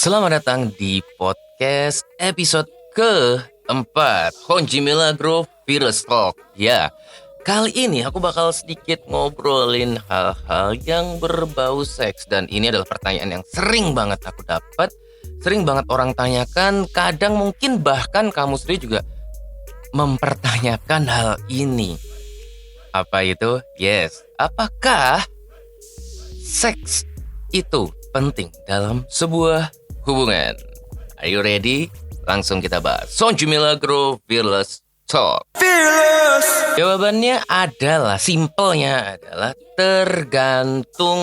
Selamat datang di podcast episode keempat Honji Milagro Virus Talk. Ya, kali ini aku bakal sedikit ngobrolin hal-hal yang berbau seks. Dan ini adalah pertanyaan yang sering banget aku dapat, sering banget orang tanyakan. Kadang mungkin bahkan kamu sendiri juga mempertanyakan hal ini. Apa itu? Yes, apakah seks itu penting dalam sebuah hubungan? Are you ready? Langsung kita bahas Honji Milagro Fearless Talk. Fearless. Jawabannya adalah, simpelnya adalah tergantung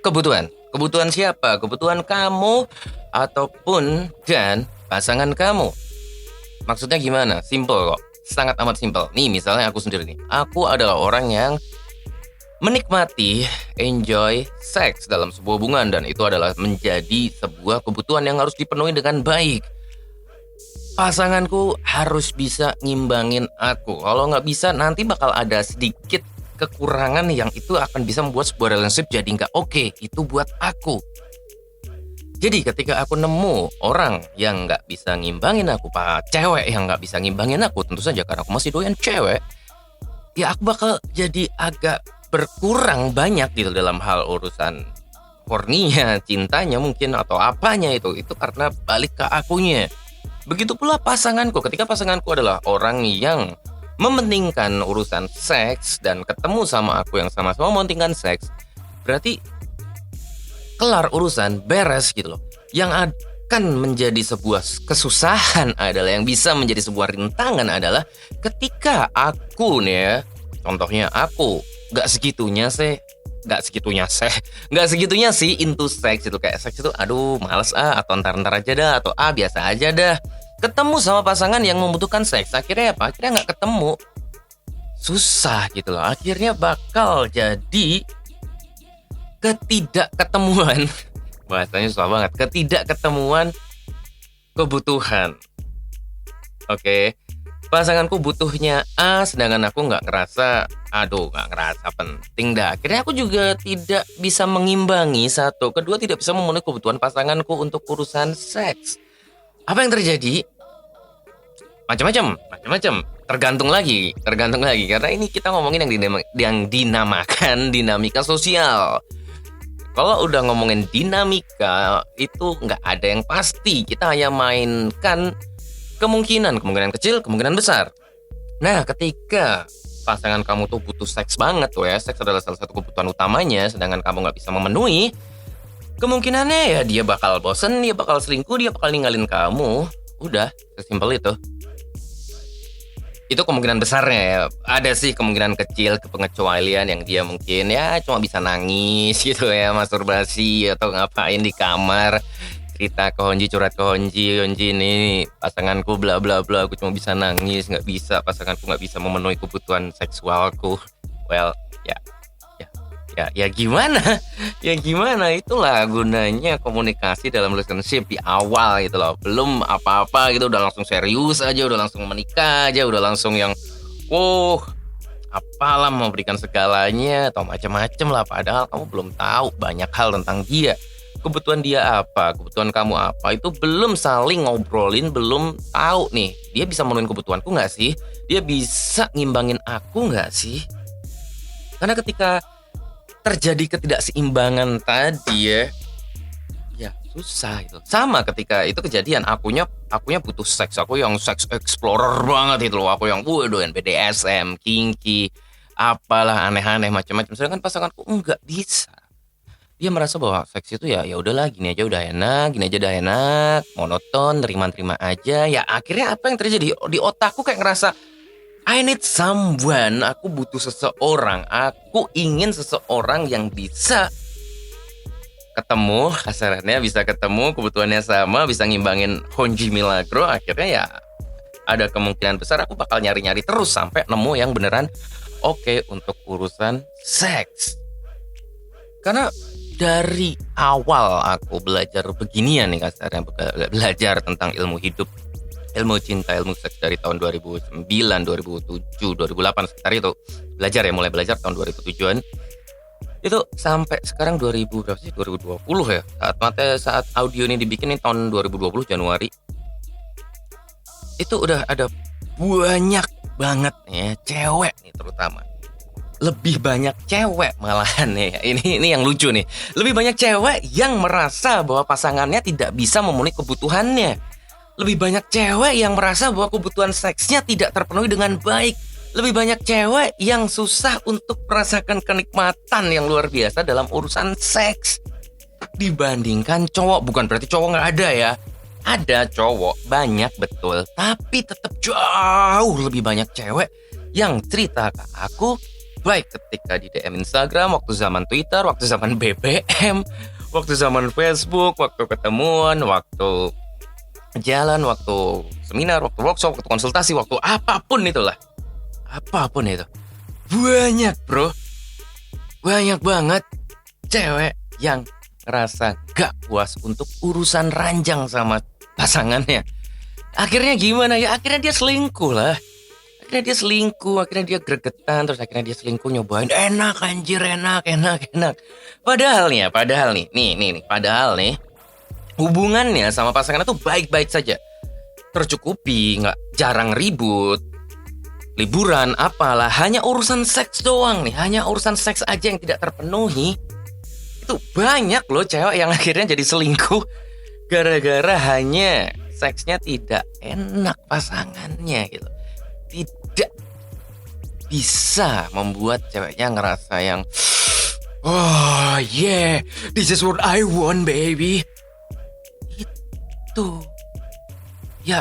kebutuhan. Kebutuhan siapa? Kebutuhan kamu ataupun dan pasangan kamu. Maksudnya gimana? Simpel kok. Sangat amat simpel. Nih misalnya aku sendiri nih. Aku adalah orang yang menikmati, enjoy seks dalam sebuah hubungan, dan itu adalah menjadi sebuah kebutuhan yang harus dipenuhi dengan baik. Pasanganku harus bisa ngimbangin aku. Kalau nggak bisa, nanti bakal ada sedikit kekurangan yang itu akan bisa membuat sebuah relationship jadi nggak oke. Itu buat aku. Jadi ketika aku nemu orang yang nggak bisa ngimbangin aku, cewek yang nggak bisa ngimbangin aku, tentu saja karena aku masih doyan cewek, ya aku bakal jadi agak berkurang banyak gitu dalam hal urusan horninya, cintanya mungkin, atau apanya itu karena balik ke akunya. Begitu pula pasanganku. Ketika pasanganku adalah orang yang mementingkan urusan seks dan ketemu sama aku yang sama-sama mementingkan seks, berarti kelar urusan, beres gitu loh. Yang akan menjadi sebuah kesusahan adalah, yang bisa menjadi sebuah rintangan adalah ketika aku nih ya, contohnya aku Gak segitunya sih into seks itu. Kayak seks itu aduh males atau ntar aja dah, atau biasa aja dah. Ketemu sama pasangan yang membutuhkan seks, akhirnya apa? Akhirnya gak ketemu. Susah gitu loh. Akhirnya bakal jadi ketidakketemuan. Bahasanya susah banget. Ketidakketemuan kebutuhan. Oke. Pasanganku butuhnya A, sedangkan aku nggak ngerasa penting dah. Akhirnya aku juga tidak bisa mengimbangi satu. Kedua, tidak bisa memenuhi kebutuhan pasanganku untuk urusan seks. Apa yang terjadi? Macam-macam. Tergantung lagi. Karena ini kita ngomongin yang dinamakan dinamika sosial. Kalau udah ngomongin dinamika, itu nggak ada yang pasti. Kita hanya mainkan kemungkinan kecil, kemungkinan besar. Nah, ketika pasangan kamu tuh butuh seks banget tuh ya, seks adalah salah satu kebutuhan utamanya, sedangkan kamu nggak bisa memenuhi, kemungkinannya ya dia bakal bosen, dia bakal selingkuh, dia bakal ninggalin kamu. Udah, sesimpel itu. Itu kemungkinan besarnya ya. Ada sih kemungkinan kecil, pengecualian yang dia mungkin ya cuma bisa nangis gitu ya, masturbasi atau ngapain di kamar, cerita ke Honji, curhat ke Honji ini pasanganku bla bla bla, aku cuma bisa nangis, pasanganku nggak bisa memenuhi kebutuhan seksualku. Well, ya gimana, itulah gunanya komunikasi dalam relationship di awal gitu loh. Belum apa-apa gitu udah langsung serius aja, udah langsung menikah aja, udah langsung yang apalah memberikan segalanya atau macam-macam lah, padahal kamu belum tahu banyak hal tentang dia. Kebutuhan dia apa, kebutuhan kamu apa, itu belum saling ngobrolin, belum tahu nih, dia bisa memenuhi kebutuhanku nggak sih, dia bisa ngimbangin aku nggak sih. Karena ketika terjadi ketidakseimbangan tadi ya susah itu. Sama ketika itu kejadian, akunya butuh seks, aku yang seks explorer banget itu loh, aku yang doyan BDSM, kinky, apalah aneh-aneh macam-macam, sedangkan pasanganku nggak bisa. Dia merasa bahwa seks itu ya udahlah, gini aja udah enak, monoton, terima aja. Ya akhirnya apa yang terjadi di otakku, kayak ngerasa I need someone, aku butuh seseorang, aku ingin seseorang yang bisa ketemu, kasarannya bisa ketemu, kebutuhannya sama, bisa ngimbangin Honji Milagro. Akhirnya ya ada kemungkinan besar aku bakal nyari-nyari terus sampai nemu yang beneran oke untuk urusan seks. Karena dari awal aku belajar beginian nih kasarnya, belajar tentang ilmu hidup, ilmu cinta, ilmu seks dari tahun 2009, 2007, 2008 sekitar itu. Mulai belajar tahun 2007-an. Itu sampai sekarang 2000 berapa sih? 2020 ya. Saat audio ini dibikin nih tahun 2020 Januari. Itu udah ada banyak banget ya cewek nih terutama. Lebih banyak cewek malahan nih. Ini yang lucu nih. Lebih banyak cewek yang merasa bahwa pasangannya tidak bisa memenuhi kebutuhannya. Lebih banyak cewek yang merasa bahwa kebutuhan seksnya tidak terpenuhi dengan baik. Lebih banyak cewek yang susah untuk merasakan kenikmatan yang luar biasa dalam urusan seks dibandingkan cowok. Bukan berarti cowok nggak ada ya. Ada cowok, banyak betul. Tapi tetap jauh lebih banyak cewek yang cerita ke aku, baik ketika di DM Instagram, waktu zaman Twitter, waktu zaman BBM, waktu zaman Facebook, waktu ketemuan, waktu jalan, waktu seminar, waktu workshop, waktu konsultasi, waktu apapun itulah. Apapun itu. Banyak bro. Banyak banget cewek yang ngerasa gak puas untuk urusan ranjang sama pasangannya. Akhirnya gimana ya? Akhirnya dia selingkuh lah. Akhirnya dia gregetan, terus akhirnya dia selingkuh nyobain. Enak anjir, enak. Padahal nih, padahal nih hubungannya sama pasangannya tuh baik-baik saja. Tercukupi, gak jarang ribut. Liburan apalah, hanya urusan seks doang nih, hanya urusan seks aja yang tidak terpenuhi. Itu banyak loh cewek yang akhirnya jadi selingkuh gara-gara hanya seksnya tidak enak pasangannya gitu. Tidak bisa membuat ceweknya ngerasa yang oh yeah, this is what I want baby. Itu ya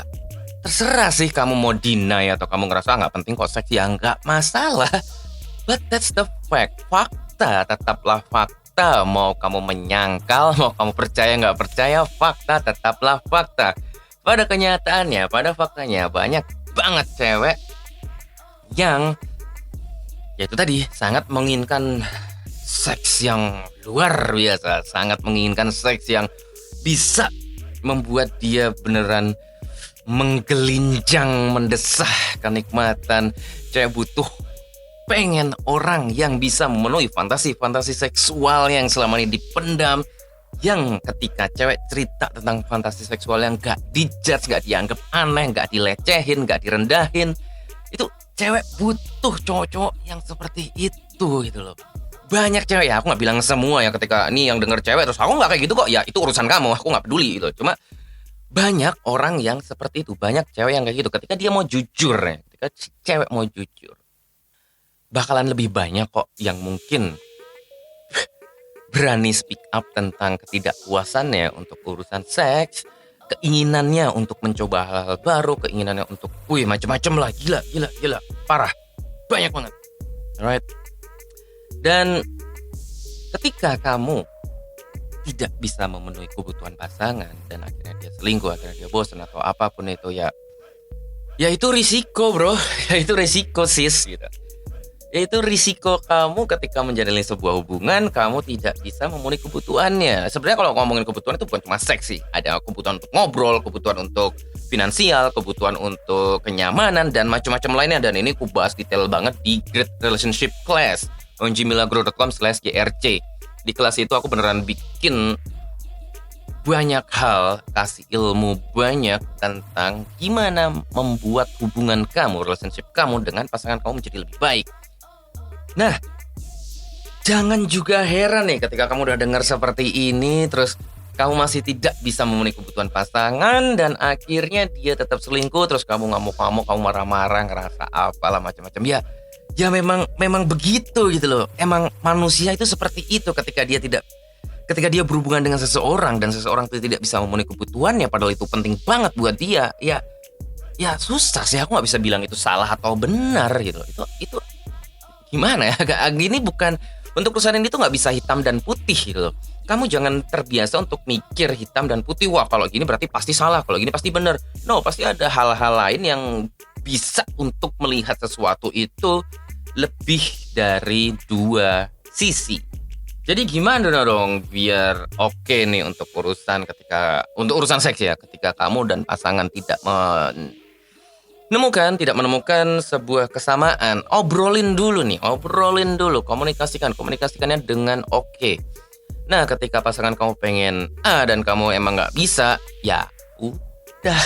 terserah sih kamu mau deny atau kamu ngerasa nggak penting kok seks, ya nggak masalah. But that's the fact. Fakta tetaplah fakta. Mau kamu menyangkal, mau kamu percaya nggak percaya, fakta tetaplah fakta. Pada kenyataannya, pada faktanya banyak banget cewek yang yaitu tadi sangat menginginkan seks yang luar biasa, sangat menginginkan seks yang bisa membuat dia beneran menggelinjang, mendesah kenikmatan. Cewek butuh, pengen orang yang bisa memenuhi fantasi-fantasi seksual yang selama ini dipendam. Yang ketika cewek cerita tentang fantasi seksual yang gak dijudge, gak dianggap aneh, gak dilecehin, gak direndahin, itu cewek butuh cowok-cowok yang seperti itu gitu loh. Banyak cewek ya, aku gak bilang semua ya, ketika ini yang denger cewek terus aku gak kayak gitu kok, ya itu urusan kamu, aku gak peduli gitu. Cuma banyak orang yang seperti itu, banyak cewek yang kayak gitu. Ketika dia mau jujur ya, ketika cewek mau jujur, bakalan lebih banyak kok yang mungkin berani speak up tentang ketidakpuasannya untuk urusan seks, keinginannya untuk mencoba hal-hal baru, keinginannya untuk, macam-macam lah, gila, parah, banyak banget, alright. Dan ketika kamu tidak bisa memenuhi kebutuhan pasangan dan akhirnya dia selingkuh, akhirnya dia bosan atau apapun itu ya itu risiko bro, ya itu risiko sis gitu. Ya itu risiko kamu ketika menjalani sebuah hubungan, kamu tidak bisa memenuhi kebutuhannya. Sebenarnya kalau ngomongin kebutuhan itu bukan cuma seks sih, ada kebutuhan untuk ngobrol, kebutuhan untuk finansial, kebutuhan untuk kenyamanan dan macam-macam lainnya. Dan ini aku bahas detail banget di Great Relationship Class onjimilagro.com/grc. Di kelas itu aku beneran bikin banyak hal, kasih ilmu banyak tentang gimana membuat hubungan kamu, relationship kamu dengan pasangan kamu menjadi lebih baik. Nah, jangan juga heran nih ketika kamu udah dengar seperti ini, terus kamu masih tidak bisa memenuhi kebutuhan pasangan dan akhirnya dia tetap selingkuh, terus kamu ngamuk-ngamuk, kamu marah-marah, ngerasa apalah macam-macam. Ya memang begitu gitu loh. Emang manusia itu seperti itu ketika dia berhubungan dengan seseorang dan seseorang itu tidak bisa memenuhi kebutuhannya padahal itu penting banget buat dia. Ya susah sih, aku nggak bisa bilang itu salah atau benar gitu. Itu gimana ya? Gini bukan untuk urusan ini tuh nggak bisa hitam dan putih gitu loh. Kamu jangan terbiasa untuk mikir hitam dan putih. Wah kalau gini berarti pasti salah, kalau gini pasti benar. No, pasti ada hal-hal lain yang bisa untuk melihat sesuatu itu lebih dari dua sisi. Jadi gimana dong biar oke nih untuk urusan seks ya, ketika kamu dan pasangan tidak tidak menemukan sebuah kesamaan, obrolin dulu, komunikasikannya dengan oke. Nah, ketika pasangan kamu pengen A dan kamu emang nggak bisa, ya udah.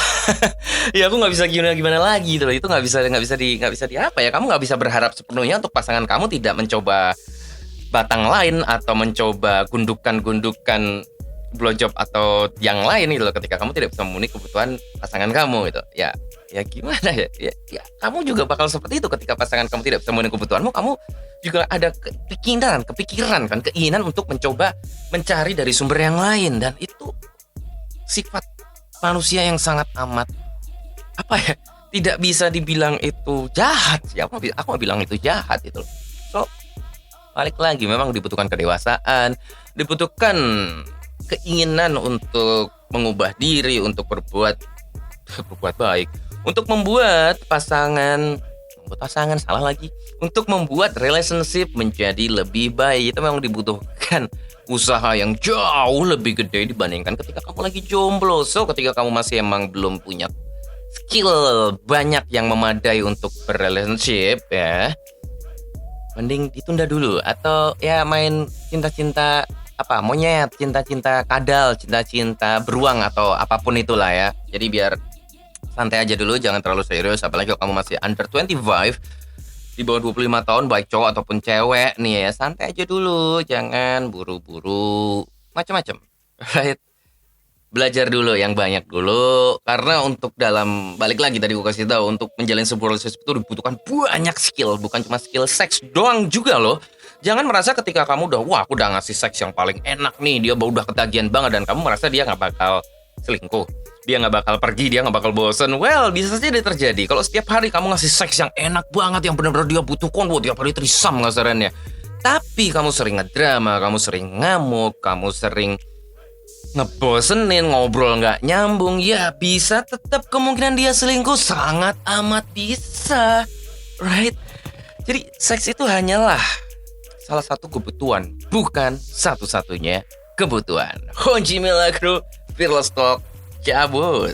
Ya aku nggak bisa gimana lagi gitu loh. Itu nggak bisa di apa ya? Kamu nggak bisa berharap sepenuhnya untuk pasangan kamu tidak mencoba batang lain atau mencoba gundukan blowjob atau yang lain gitu loh, ketika kamu tidak bisa memenuhi kebutuhan pasangan kamu gitu. Ya gimana ya? Ya kamu juga bakal seperti itu ketika pasangan kamu tidak bisa memenuhi kebutuhanmu, kamu juga ada kepikiran kan, keinginan untuk mencoba mencari dari sumber yang lain, dan itu sifat manusia yang sangat amat apa ya? Tidak bisa dibilang itu jahat. Ya aku mau bilang itu jahat itu loh. So balik lagi, memang dibutuhkan kedewasaan, dibutuhkan keinginan untuk mengubah diri, untuk berbuat baik, untuk membuat untuk membuat relationship menjadi lebih baik. Itu memang dibutuhkan usaha yang jauh lebih gede dibandingkan ketika kamu lagi jomblo. So ketika kamu masih emang belum punya skill banyak yang memadai untuk berrelationship, ya mending ditunda dulu, atau ya main cinta-cinta monyet, cinta-cinta kadal, cinta-cinta beruang atau apapun itulah ya. Jadi biar santai aja dulu, jangan terlalu serius, apalagi kalau kamu masih under 25, di bawah 25 tahun, baik cowok ataupun cewek nih ya, santai aja dulu, jangan buru-buru macam-macam. Right? Belajar dulu yang banyak dulu, karena untuk balik lagi tadi gue kasih tahu, untuk menjalin sebuah relationship itu dibutuhkan banyak skill, bukan cuma skill seks doang juga loh. Jangan merasa ketika kamu aku udah ngasih seks yang paling enak nih, dia udah ketagihan banget, dan kamu merasa dia nggak bakal selingkuh, dia nggak bakal pergi, dia nggak bakal bosen. Well, bisa saja terjadi kalau setiap hari kamu ngasih seks yang enak banget, yang benar-benar dia butuhkan, tiap hari trisam ngasarannya, tapi kamu sering ngedrama, kamu sering ngamuk, kamu sering ngebosenin, ngobrol nggak nyambung, ya bisa tetap kemungkinan dia selingkuh, sangat amat bisa, right? Jadi seks itu hanyalah salah satu kebutuhan, bukan satu-satunya kebutuhan. Honji Milagro, Fearless Talk, cabut.